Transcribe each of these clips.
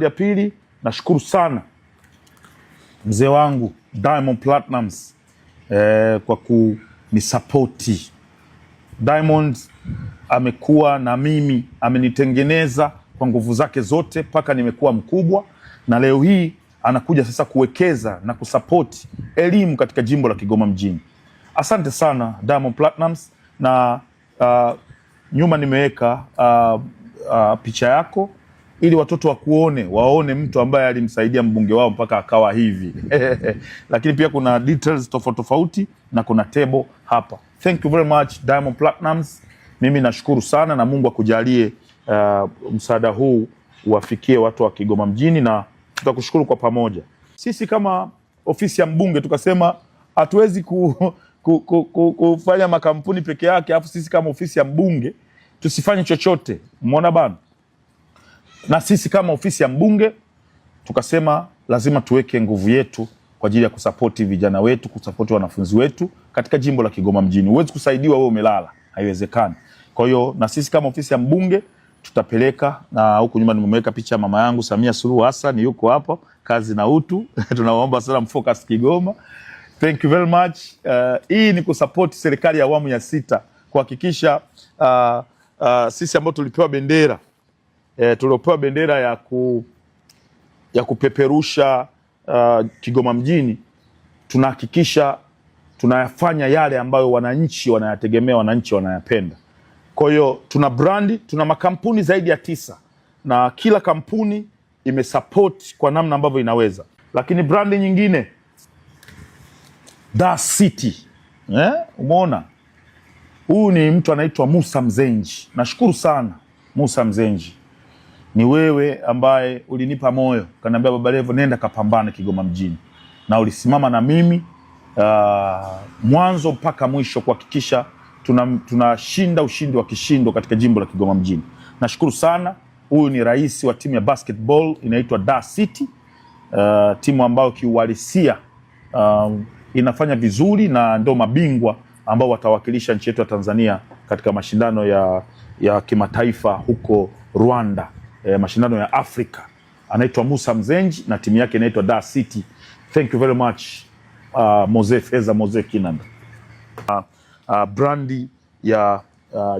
Ya pili, nashukuru sana mzee wangu Diamond Platnumz kwa kunisapoti. Diamond amekuwa na mimi, amenitengeneza kwa nguvu zake zote mpaka nimekuwa mkubwa, na leo hii anakuja sasa kuwekeza na kusapoti elimu katika jimbo la Kigoma mjini. Asante sana Diamond Platnumz, na nyuma nimeweka picha yako ili watoto waone mtu ambaye alimsaidia mbunge wao mpaka akawa hivi. Lakini pia kuna details tofauti na kuna table hapa. Thank you very much Diamond Platnumz. Mimi nashukuru sana, na Mungu akujalie msaada huu uwafikie watu wa Kigoma mjini, na tutakushukuru kwa pamoja. Sisi kama ofisi ya mbunge tukasema hatuwezi kufanya makampuni peke yake, afu sisi kama ofisi ya mbunge tusifanye chochote. Umeona bana? Na sisi kama ofisi ya mbunge tukasema lazima tuweke nguvu yetu kwa ajili ya kusapoti vijana wetu, kusapoti wanafunzi wetu katika jimbo la Kigoma mjini. Huwezi kusaidiwa wewe umelala, haiwezekani. Kwa hiyo na sisi kama ofisi ya mbunge tutapeleka, na huku nyuma nimeweka picha ya mama yangu Samia Suluhu Hassan, yuko hapo, kazi na utu. Tunaomba sana mfocus Kigoma. Thank you very much. Hii ni kusupport serikali ya awamu ya 6 kuhakikisha sisi ambao tulipewa bendera tuliopewa bendera ya kupeperusha Kigoma mjini, tunahakikisha tunayafanya yale ambayo wananchi wanayategemea, wananchi wanayapenda. Kwa hiyo tuna brandi, tuna makampuni zaidi ya 9 na kila kampuni imesupport kwa namna ambavyo inaweza. Lakini brandi nyingine Da City, umeona? Huyu ni mtu anaitwa Musa Mzenji. Nashukuru sana Musa Mzenji. Ni wewe ambaye ulinipa moyo, kaniambia Baba Levo nenda kapambane Kigoma mjini, na ulisimama na mimi mwanzo mpaka mwisho kuhakikisha tunashinda ushindi wa kishindo katika jimbo la Kigoma mjini. Nashukuru sana. Huyu ni rais wa timu ya basketball inaitwa Da City, timu ambayo kiuhalisia inafanya vizuri na ndio mabingwa ambao watawakilisha nchi yetu ya Tanzania katika mashindano ya kimataifa huko Rwanda, mashindano ya Afrika. Anaitwa Musa Mzenji na timu yake inaitwa Da City. Thank you very much Mose Feza, Mose Kinanda. Brandi ya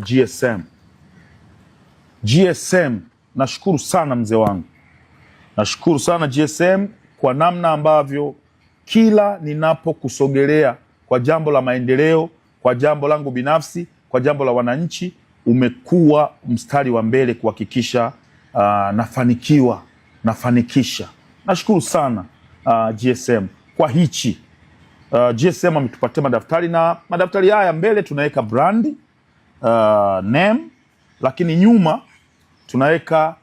GSM. GSM, nashukuru sana mzee wangu. Nashukuru sana GSM kwa namna ambavyo kila ninapokusogelea kwa jambo la maendeleo, kwa jambo langu binafsi, kwa jambo la wananchi, umekuwa mstari wa mbele kuhakikisha nafanikisha. Nashukuru sana GSM kwa hichi. GSM ametupatia madaftari, na madaftari haya mbele tunaweka brandi name, lakini nyuma tunaweka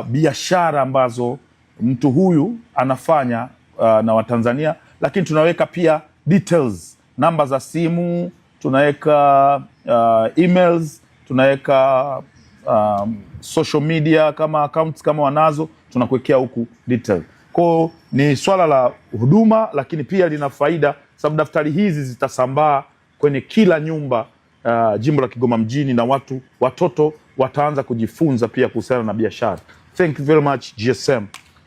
biashara ambazo mtu huyu anafanya na Watanzania, lakini tunaweka pia details, namba za simu, tunaweka emails, tunaweka social media kama accounts kama wanazo, tunakuwekea huku detail. Kwa ni swala la huduma, lakini pia lina faida sababu daftari hizi zitasambaa kwenye kila nyumba jimbo la Kigoma mjini, na watoto wataanza kujifunza pia kuhusiana na biashara. Thank you very much GSM.